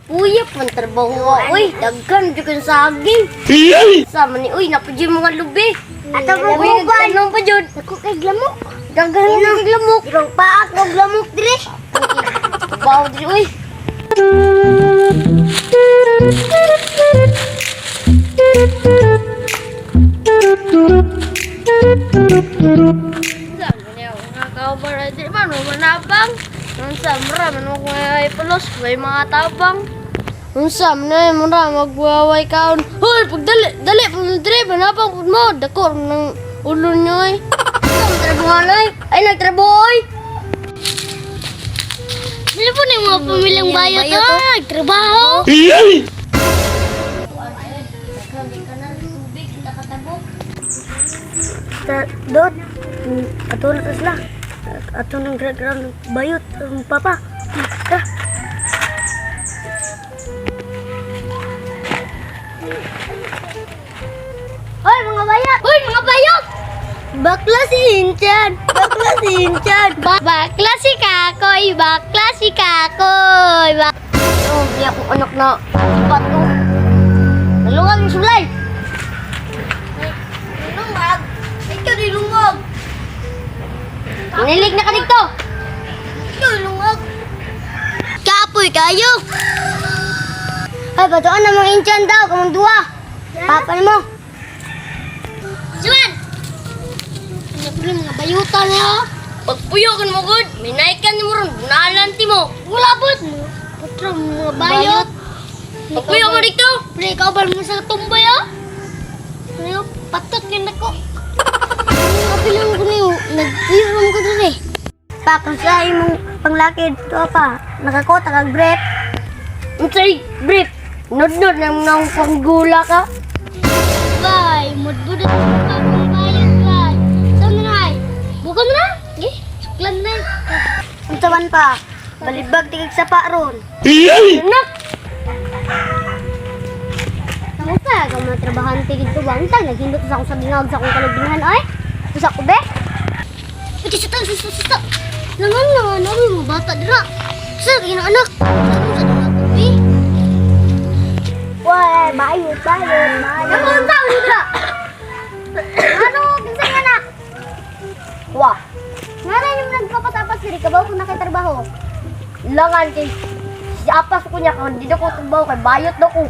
Uyap man trabaho. Uy, daghan jud kan saging. Sama ni uy napudyo mga lubi. Ato pa buban. Tanong pa jud. Ako kay glamok. Daghan na kay glamok. Irong paak mo glamok dire. Bawo dire uy. Nakakabar di man manabang. Unsa mura man mo ay pulos may mga tabang. Unsa man mura magwaway kaon. Hoy, dali dire manabang pud mo. Dako ng ulo nyoy. Nagtrabaho ay nagtrabaho. Dili po ni mga pamilyang bayot nagtrabaho. Dot, ato na sila. Ato nang grag-grag bayot, papa. Tara. Hoy, mga bayot! Hoy, mga bayot! Bakla si Inchan! Bakla si Inchan! Bakla si Kakoy! Bakla si Kakoy! Oh, di akong anak na bato. Nalungan yung sulay! Nilungag! Ikaw nilungag! Nilig na ka dito! Ikaw nilungag! Kapoy kayo! Ay, batoan na mga Inchan daw, kamang duwa! Papa mo! Juan! Ano po mga bayutan niya? Pagpuyokan mo good, minaikan ni mo ron, bunalan ti mo. Mulabot mo. Putra mga bayot. Pagpuyo mo dito. Pre, ikaw ba mo sa tumbay Ano, patot yun ako. Kapilang ko niyo, nagpuyo ko doon Pakasay mong panglakid to pa. Nakakota kag brief. Unsay brief? Nod-nod nang panggula ka. Bye, mudbud at mga bayad bye. Saan na? Bukan na? Eh, suklan na. Unsaman pa? Balibag tigig sa paron. Anak! Kamusta? Kung mga trabahan tigig to ba? Untay, naghindot sa akong sabingag sa akong kalubingan, ay? Tusa ko, be? Uy, sita. Langan, ano mo bata dira? Sir, kaya anak. Saan mo sa dira ko, be? Wah, bayot. Ano ang tao dito? Ano, kinsa nga na? Wah. Nga na yung nagpapatapas diri kabaw kung nakitrabaho. Langan kay si apas ko niya kung dito ko trabaho kay bayot do ko.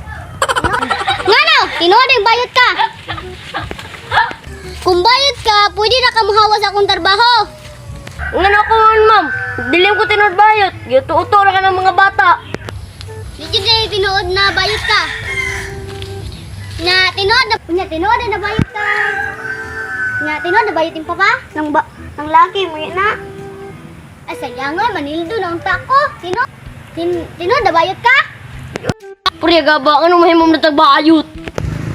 Nga na, tinuod ang bayot ka. Kung bayot ka, pwede na ka mahawa sa akong trabaho. Nga na ko ma'am. Dilim ko tinuod bayot. Gituto na ka ng mga bata. Dito na tinuod na bayot ka. Nga tinuod na bayot ka. Nga tinuod na bayot yung papa. Nang laki mo yun na. Ay sayang nga, manildo na ang tako. Tinuod na bayot ka? Puri gaba, ano mahimom na tagbayot?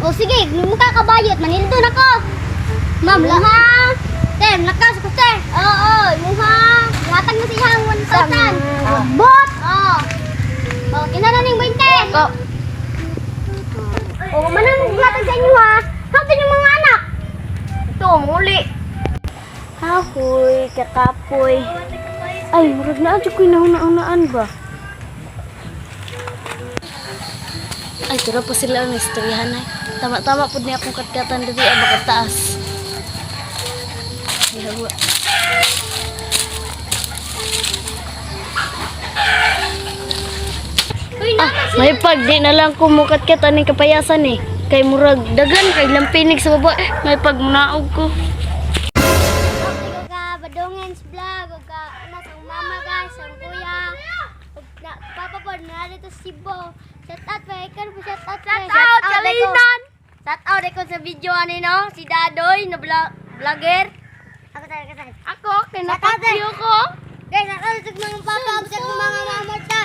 O sige, mukha ka bayot, manildo na ko. Ma'am, laha. Tem, lakas ko, sir. Oo, muha. Ngatag mo siyang 1,000. Bot! Oo. O, kinananing 20. O, manang maglatag sa inyo ha. Hapin yung mga anak. Ito, muli. Hahoy, kakapoy. Ay, murag na adyo ko'y nauna-unaan ba? Ay, tira pa sila ang istoryahan ay. Tama-tama po niya akong katkatan dito ay makataas. Yawa. May pag di na lang kumukat-katan ng kapayasan eh. Kay murag dagan kay lampinig sa baba. May pag munaog ko. Badongens vlog og ka anak ang mama guys, ang kuya. Og papa po na dito sa Cebu. Shout out pa ikan po shout out. Shout out Kalinan. Shout out ko sa video ani no, si Dadoy na vlogger. Ako kinapatyo ko. Guys, ako sa mga papa, sa mga mama ta.